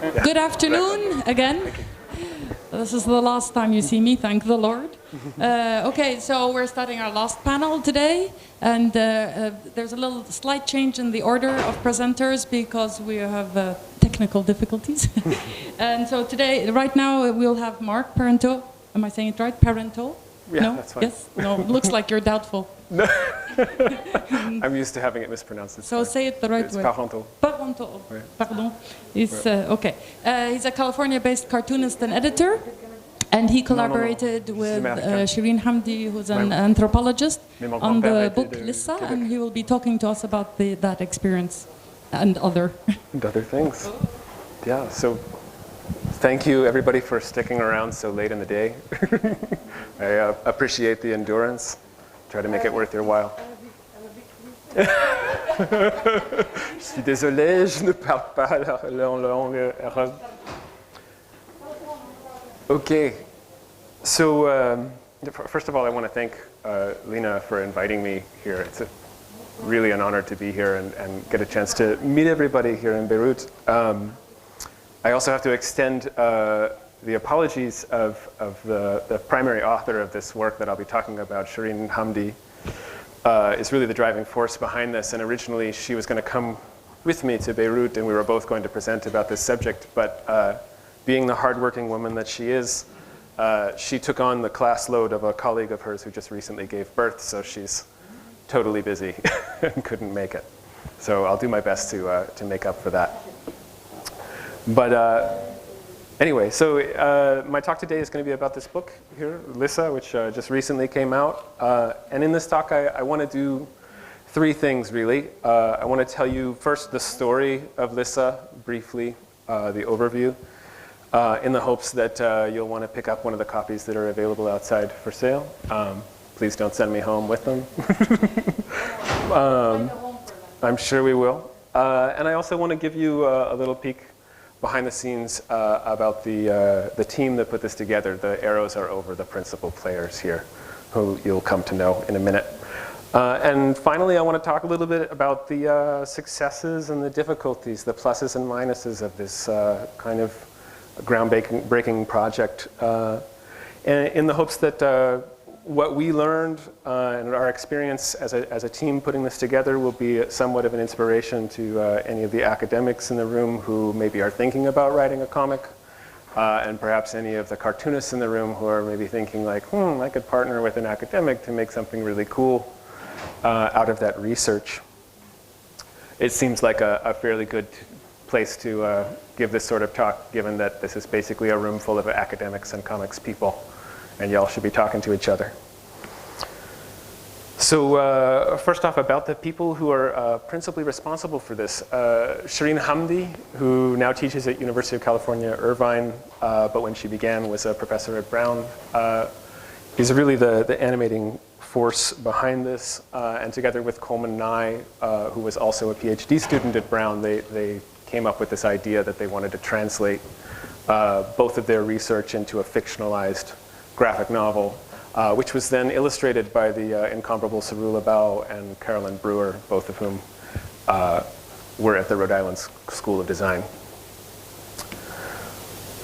Good afternoon again. This is the last time you see me, thank the Lord. Okay, so we're starting our last panel today, and there's a little slight change in the order of presenters because we have technical difficulties. And so today, right now, we'll have Marc Parenteau. Am I saying it right? Parenteau? Yeah, no? That's fine. Yes? No, looks like you're doubtful. No. I'm used to having it mispronounced. So say it the right way. Parenteau. Parenteau. Right. Pardon. He's, okay. He's a California-based cartoonist and editor. And he collaborated with Shireen Hamdi, who's an anthropologist, on the book Lissa, and he will be talking to us about that experience and other things. Yeah, so thank you everybody for sticking around so late in the day. I appreciate the endurance. Try to make it worth your while. Je suis désolé, je ne parle pas la langue arabe. Okay, so first of all, I want to thank Lina for inviting me here. It's really an honor to be here and get a chance to meet everybody here in Beirut. I also have to extend the apologies of the primary author of this work that I'll be talking about, Shireen Hamdi, is really the driving force behind this. And originally, she was going to come with me to Beirut, and we were both going to present about this subject. But being the hardworking woman that she is, she took on the class load of a colleague of hers who just recently gave birth, so she's totally busy and couldn't make it. So I'll do my best to make up for that. But anyway, so my talk today is going to be about this book here, Lissa, which just recently came out. And in this talk, I want to do three things, really. I want to tell you first the story of Lissa, briefly, the overview, in the hopes that you'll want to pick up one of the copies that are available outside for sale. Please don't send me home with them. I'm sure we will. And I also want to give you a little peek behind the scenes about the team that put this together. The arrows are over the principal players here, who you'll come to know in a minute. And finally, I want to talk a little bit about the successes and the difficulties, the pluses and minuses of this kind of groundbreaking project, in the hopes that what we learned and our experience as a team putting this together will be somewhat of an inspiration to any of the academics in the room who maybe are thinking about writing a comic, and perhaps any of the cartoonists in the room who are maybe thinking like, I could partner with an academic to make something really cool out of that research. It seems like a fairly good place to give this sort of talk, given that this is basically a room full of academics and comics people, and y'all should be talking to each other. So first off, about the people who are principally responsible for this. Shireen Hamdi, who now teaches at University of California, Irvine, but when she began was a professor at Brown, is really the animating force behind this. And together with Coleman Nye, who was also a PhD student at Brown, they came up with this idea that they wanted to translate both of their research into a fictionalized graphic novel, which was then illustrated by the incomparable Cerula Bao and Carolyn Brewer, both of whom were at the Rhode Island School of Design.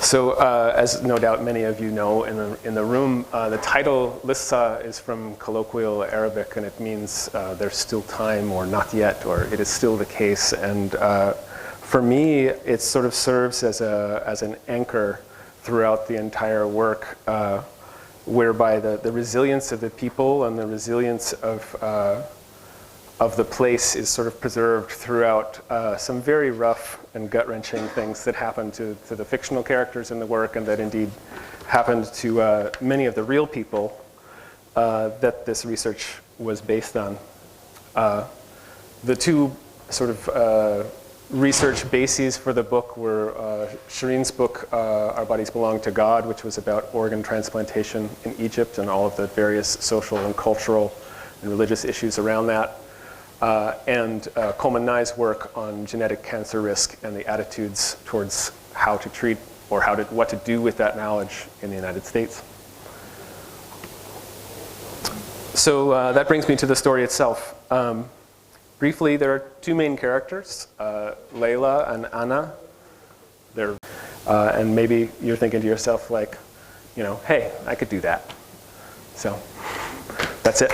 So as no doubt many of you know in the room, the title Lissa is from colloquial Arabic, and it means there's still time, or not yet, or it is still the case. And for me, it sort of serves as an anchor throughout the entire work, whereby the resilience of the people and the resilience of the place is sort of preserved throughout some very rough and gut-wrenching things that happen to the fictional characters in the work, and that indeed happened to many of the real people that this research was based on. The two sort of research bases for the book were Shireen's book, Our Bodies Belong to God, which was about organ transplantation in Egypt and all of the various social and cultural and religious issues around that. And Coleman Nye's work on genetic cancer risk and the attitudes towards how to treat or what to do with that knowledge in the United States. So that brings me to the story itself. Briefly, there are two main characters, Layla and Anna. They're And maybe you're thinking to yourself like, you know, hey, I could do that. So that's it.